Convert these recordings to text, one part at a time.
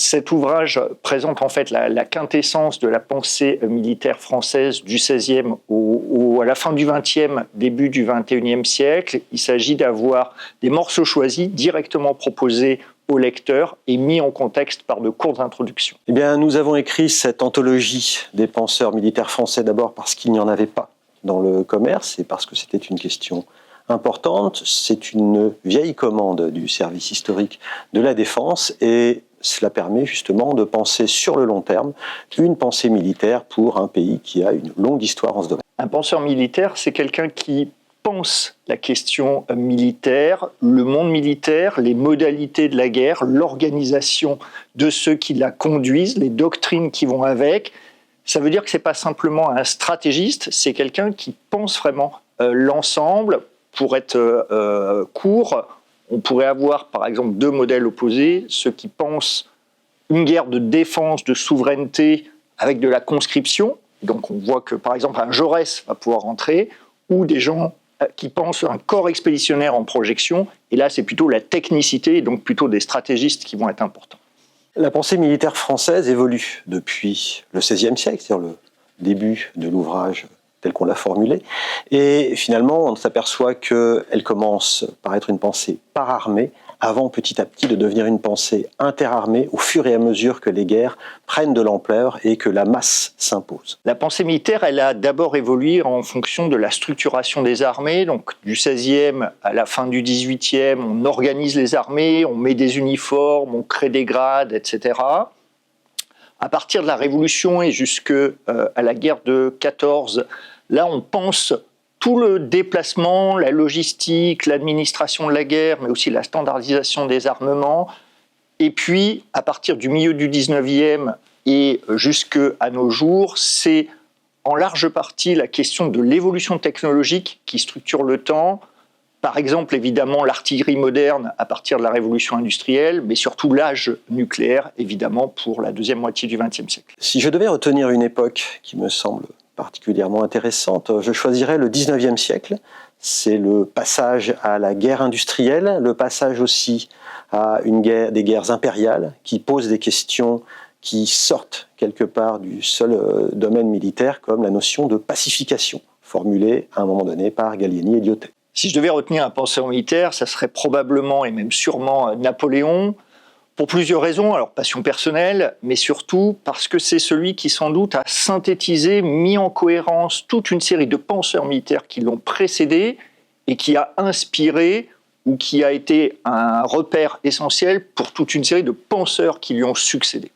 Cet ouvrage présente en fait la quintessence de la pensée militaire française du XVIe à la fin du XXe, début du XXIe siècle. Il s'agit d'avoir des morceaux choisis directement proposés au lecteur et mis en contexte par de courtes introductions. Eh bien, nous avons écrit cette anthologie des penseurs militaires français d'abord parce qu'il n'y en avait pas dans le commerce et parce que c'était une question importante. C'est une vieille commande du service historique de la Défense et cela permet justement de penser sur le long terme une pensée militaire pour un pays qui a une longue histoire en ce domaine. Un penseur militaire, c'est quelqu'un qui pense la question militaire, le monde militaire, les modalités de la guerre, l'organisation de ceux qui la conduisent, les doctrines qui vont avec. Ça veut dire que ce n'est pas simplement un stratégiste, c'est quelqu'un qui pense vraiment l'ensemble. Pour être court, on pourrait avoir par exemple deux modèles opposés, ceux qui pensent une guerre de défense, de souveraineté avec de la conscription, donc on voit que par exemple un Jaurès va pouvoir rentrer, ou des gens qui pensent un corps expéditionnaire en projection, et là c'est plutôt la technicité, et donc plutôt des stratégistes qui vont être importants. La pensée militaire française évolue depuis le XVIe siècle, c'est-à-dire le début de l'ouvrage tel qu'on l'a formulé, et finalement on s'aperçoit qu'elle commence par être une pensée par armée, avant petit à petit de devenir une pensée interarmée au fur et à mesure que les guerres prennent de l'ampleur et que la masse s'impose. La pensée militaire, elle a d'abord évolué en fonction de la structuration des armées, donc du XVIe à la fin du XVIIIe, on organise les armées, on met des uniformes, on crée des grades, etc. À partir de la Révolution et jusqu'à la guerre de 14, là on pense tout le déplacement, la logistique, l'administration de la guerre, mais aussi la standardisation des armements. Et puis, à partir du milieu du 19e et jusqu'à nos jours, c'est en large partie la question de l'évolution technologique qui structure le temps. Par exemple, évidemment, l'artillerie moderne à partir de la révolution industrielle, mais surtout l'âge nucléaire, évidemment, pour la deuxième moitié du XXe siècle. Si je devais retenir une époque qui me semble particulièrement intéressante, je choisirais le 19e siècle. C'est le passage à la guerre industrielle, le passage aussi à des guerres impériales qui posent des questions qui sortent quelque part du seul domaine militaire, comme la notion de pacification, formulée à un moment donné par Gallieni et Lyautey. Si je devais retenir un penseur militaire, ça serait probablement et même sûrement Napoléon, pour plusieurs raisons, alors passion personnelle, mais surtout parce que c'est celui qui sans doute a synthétisé, mis en cohérence toute une série de penseurs militaires qui l'ont précédé et qui a inspiré ou qui a été un repère essentiel pour toute une série de penseurs qui lui ont succédé.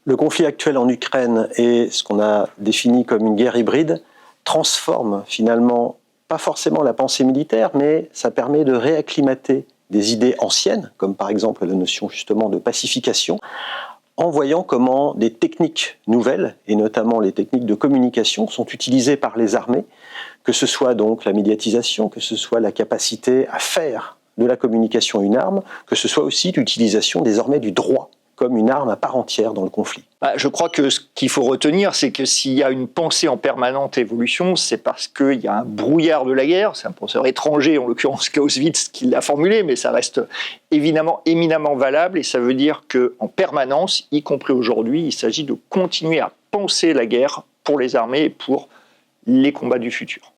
Le conflit actuel en Ukraine et ce qu'on a défini comme une guerre hybride transforme finalement pas forcément la pensée militaire, mais ça permet de réacclimater des idées anciennes, comme par exemple la notion justement de pacification, en voyant comment des techniques nouvelles, et notamment les techniques de communication, sont utilisées par les armées, que ce soit donc la médiatisation, que ce soit la capacité à faire de la communication une arme, que ce soit aussi l'utilisation désormais du droit comme une arme à part entière dans le conflit. Je crois que ce qu'il faut retenir, c'est que s'il y a une pensée en permanente évolution, c'est parce qu'il y a un brouillard de la guerre. C'est un penseur étranger, en l'occurrence Clausewitz, qui l'a formulé, mais ça reste évidemment éminemment valable. Et ça veut dire qu'en permanence, y compris aujourd'hui, il s'agit de continuer à penser la guerre pour les armées et pour les combats du futur.